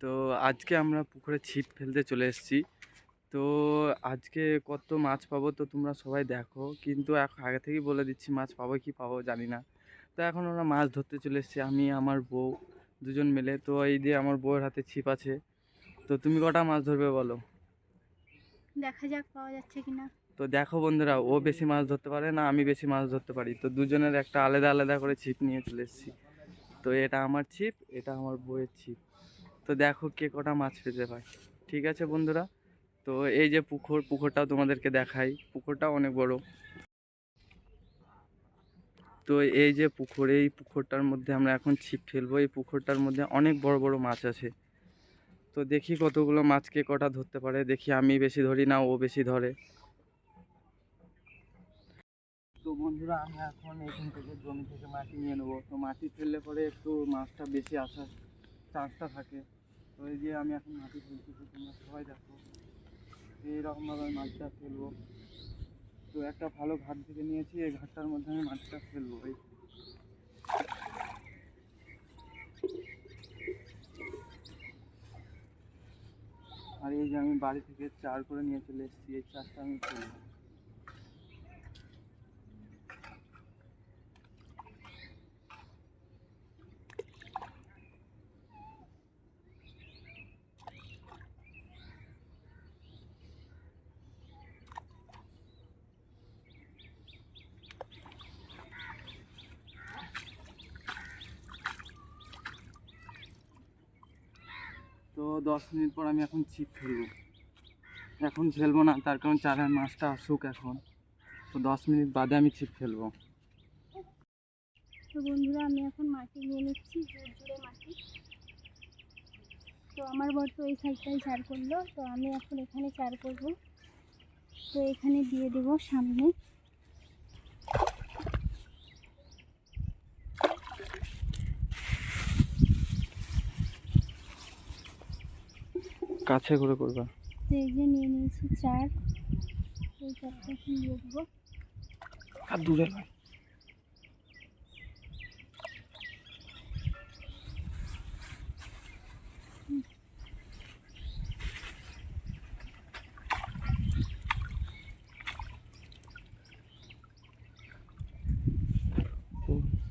তো আজকে আমরা পুকুরে ছিপ ফেলতে চলে এসেছি। তো আজকে কত মাছ পাবো তো তোমরা সবাই দেখো, কিন্তু এখন আগে থেকেই বলে দিচ্ছি মাছ পাবো কি পাবো জানি না। তো এখন আমরা মাছ ধরতে চলে এসেছি, আমি আমার বউ দুজন মিলে। তো এই যে আমার বউয়ের হাতে ছিপ আছে। তো তুমি কটা মাছ ধরবে বলো? দেখা যাক পাওয়া যাচ্ছে কিনা। তো দেখো বন্ধুরা, ও বেশি মাছ ধরতে পারে না, আমি বেশি মাছ ধরতে পারি। তো দুজনের একটা আলাদা আলাদা করে ছিপ নিয়ে চলে এসেছি। তো এটা আমার ছিপ, এটা আমার বউয়ের ছিপ। তো দেখো কে কটা মাছ পেতে পায়। ঠিক আছে বন্ধুরা। তো এই যে পুকুরটাও তোমাদেরকে দেখাই, পুকুরটা অনেক বড়। তো এই যে পুকুর, এই পুকুরটার মধ্যে আমরা এখন ছিপ ফেলবো। এই পুকুরটার মধ্যে অনেক বড় বড় মাছ আছে। তো দেখি কতগুলো মাছকে কটা ধরতে পারে, দেখি আমি বেশি ধরি না ও বেশি ধরে। তো বন্ধুরা, আমি এখন এখান থেকে জমি থেকে মাটি নিয়ে নেবো। তো মাটি ফেললে পরে একটু মাছটা বেশি আসার চান্সটা থাকে। তো এই যে আমি এখন মাটি ফেলছি, তো তোমরা সবাই দেখো এইরকমভাবে আমি মাছটা ফেলবো। তো একটা ভালো ঘাট থেকে নিয়েছি, এই ঘাটটার মধ্যে আমি মাছটা ফেলবো। আর এই যে আমি বাড়ি থেকে চার করে নিয়ে চলে এসেছি, এই চারটা আমি ফেলবো। তো 10 মিনিট পর আমি এখন ছিপ ফেলবো। এখন ফেলবো না, তার কারণ চারের মাছটা আসুক এখন। তো 10 মিনিট বাদে আমি ছিপ ফেলবো। তো বন্ধুরা, আমি এখন মাটি নিয়ে নিচ্ছি, জোর জোরে মাটি। তো আমার বর তো এই সাইডটাই চার করলো, তো আমি এখন এখানে চার করব। তো এখানে দিয়ে দেব সামনে। কাছে করে করবা। তো এই যে নিয়ে নিয়েছি চার, এই চারটা এখন দেখবো। আর দূরে নয়।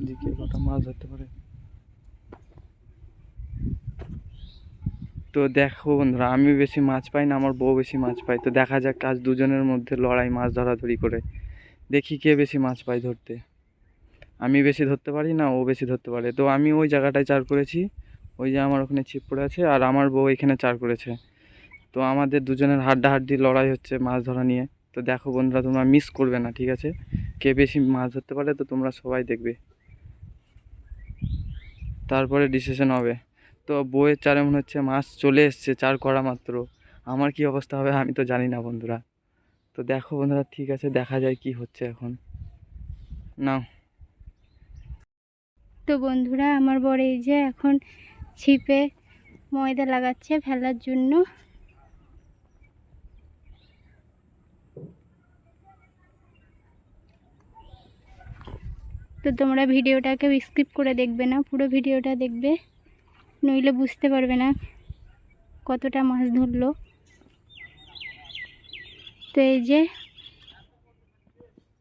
দিকে কটা মাছ ধরতে পারে। তো দেখো বন্ধুরা, আমি বেশি মাছ পাই না, আমার বউ বেশি মাছ পাই। তো দেখা যাক আজ দুজনের মধ্যে লড়াই মাছ ধরাধরি করে, দেখি কে বেশি মাছ পাই ধরতে। আমি বেশি ধরতে পারি না, ও বেশি ধরতে পারে। তো আমি ওই জায়গাটায় চার করেছি, ওই যে আমার ওখানে ছিপ পড়ে আছে, আর আমার বউ এখানে চার করেছে। তো আমাদের দুজনের হাড্ডাহাড্ডি লড়াই হচ্ছে মাছ ধরা নিয়ে। তো দেখো বন্ধুরা, তোমরা মিস করবে না, ঠিক আছে? কে বেশি মাছ ধরতে পারে তো তোমরা সবাই দেখবে, তারপরে ডিসিশন হবে। তো বউয়ের চারে মনে হচ্ছে মাছ চলে এসছে চার করা মাত্র। আমার কি অবস্থা হবে আমি তো জানি না বন্ধুরা। তো দেখো বন্ধুরা, ঠিক আছে, দেখা যায় কি হচ্ছে এখন। নাও। তো বন্ধুরা, আমার বর এই যে এখন ছিপে ময়দা লাগাচ্ছে ফেলার জন্য। তো তোমরা ভিডিওটাকে স্কিপ করে দেখবে না, পুরো ভিডিওটা দেখবে, নইলে বুঝতে পারবে না কতটা মাছ ধরলো। তো এই যে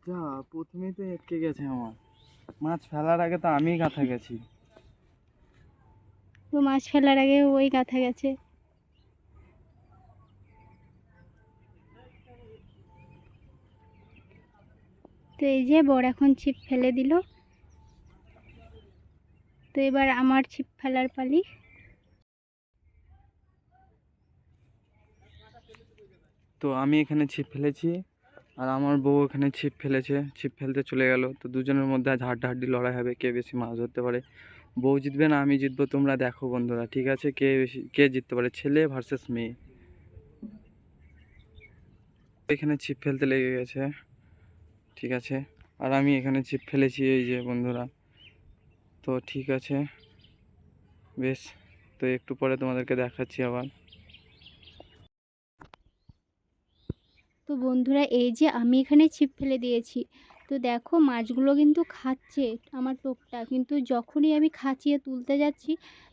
যা, প্রথমেই তো আটকে গেছে আমার। মাছ ফেলার আগে তো আমিই গাঁথা গেছি। তো মাছ ফেলার আগে ওই গাঁথা গেছে। তো এই যে বর এখন ছিপ ফেলে দিল। তো এবার আমার ছিপ ফেলার পালি। তো আমি এখানে ছিপ ফেলেছি, আর আমার বউ এখানে ছিপ ফেলেছে, ছিপ ফেলতে চলে গেল। তো দুজনের মধ্যে আজ হাড্ডাহাড্ডি লড়াই হবে, কে বেশি মাছ ধরতে পারে। বউ জিতবে না আমি জিতবো, তোমরা দেখো বন্ধুরা, ঠিক আছে? কে জিততে পারে, ছেলে ভার্সেস মেয়ে। এখানে ছিপ ফেলতে লেগে গেছে, ঠিক আছে? আর আমি এখানে ছিপ ফেলেছি, এই যে বন্ধুরা। তো ঠিক আছে, বেশ। তো একটু পরে তোমাদেরকে দেখাচ্ছি আবার। তো বন্ধুরা, এই যে আমি এখানে ছিপ ফেলে দিয়েছি। তো দেখো মাছগুলো কিন্তু খাচ্ছে আমার টোপটা, কিন্তু যখনই আমি খাঁচিয়ে তুলতে যাচ্ছি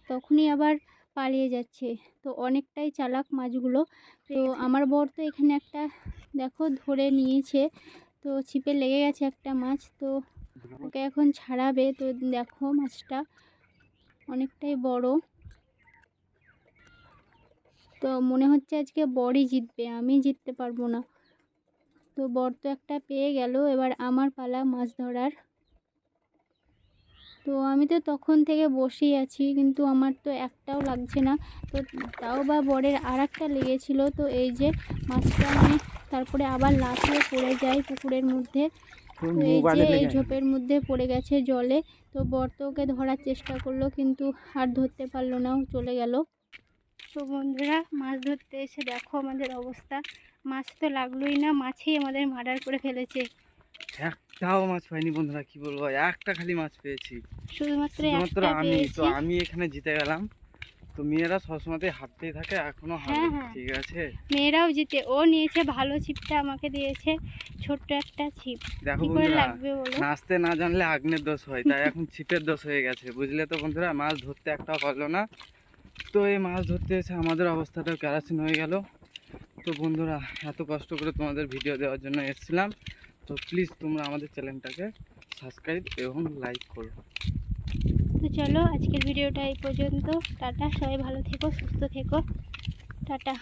তখনই আবার পালিয়ে যাচ্ছে। তো অনেকটাই চালাক মাছগুলো। তো আমার বর তো এখানে একটা দেখো ধরে নিয়েছে, তো ছিপে লেগে গেছে একটা মাছ, তো ওকে এখন ছাড়াবে। তো দেখো মাছটা অনেকটাই বড়। তো মনে হচ্ছে আজকে বরই জিতবে, আমি জিততে পারবো না। তো বর তো একটা পেয়ে গেল, এবার আমার পালা মাছ ধরার। তো আমি তো তখন থেকে বসেই আছি, কিন্তু আমার তো একটাও লাগছে না। তো তাও বা বরের আর একটা লেগেছিল। তো এই যে মাছটা আমি তারপরে আবার লাফিয়ে পড়ে যাই পুকুরের মধ্যে। তো এই যে এই ঝোপের মধ্যে পড়ে গেছে জলে। তো বর তো ওকে ধরার চেষ্টা করলো, কিন্তু আর ধরতে পারলো না, ও চলে গেল। তো বন্ধুরা, মাছ ধরতে এসে দেখো আমাদের অবস্থা। মাছ তো লাগলোই না, মাছেই আমাদের মার্ডার করে ফেলেছে। একটাও মাছ পাইনি বন্ধুরা, কি বলবো, একটা খালি মাছ পেয়েছি, শুধুমাত্র শুধুমাত্র একটা আমি। তো পেয়েছি। আমি এখানে জিতে গেলাম। তো মেয়েরা সবসময়তেই হারতেই থাকে, এখনো হ্যাঁ হারবে, হ্যাঁ, ঠিক আছে। মেয়েরাও জিতে। ও নিয়েছে ভালো ছিপটা, আমাকে দিয়েছে ছোট্ট একটা ছিপ। দেখো কি করে বন্ধুরা, লাগবে বলো? নাচতে না জানলে আগ্নের দোষ হয়, তাই এখন ছিপের দোষ হয়ে গেছে, বুঝলে তো বন্ধুরা। মাছ ধরতে একটাও পারলো না। তো এই মাছ ধরতে এসে আমাদের অবস্থাটাও কেরাসিন হয়ে গেল। তো বন্ধুরা, এত কষ্ট করে তোমাদের ভিডিও দেওয়ার জন্য এসেছিলাম। তো প্লিজ তোমরা আমাদের চ্যানেলটাকে সাবস্ক্রাইব এবং লাইক করো। তো চলো আজকের ভিডিওটা এই পর্যন্ত। টাটা, সবাই ভালো থেকো, সুস্থ থেকো। টাটা।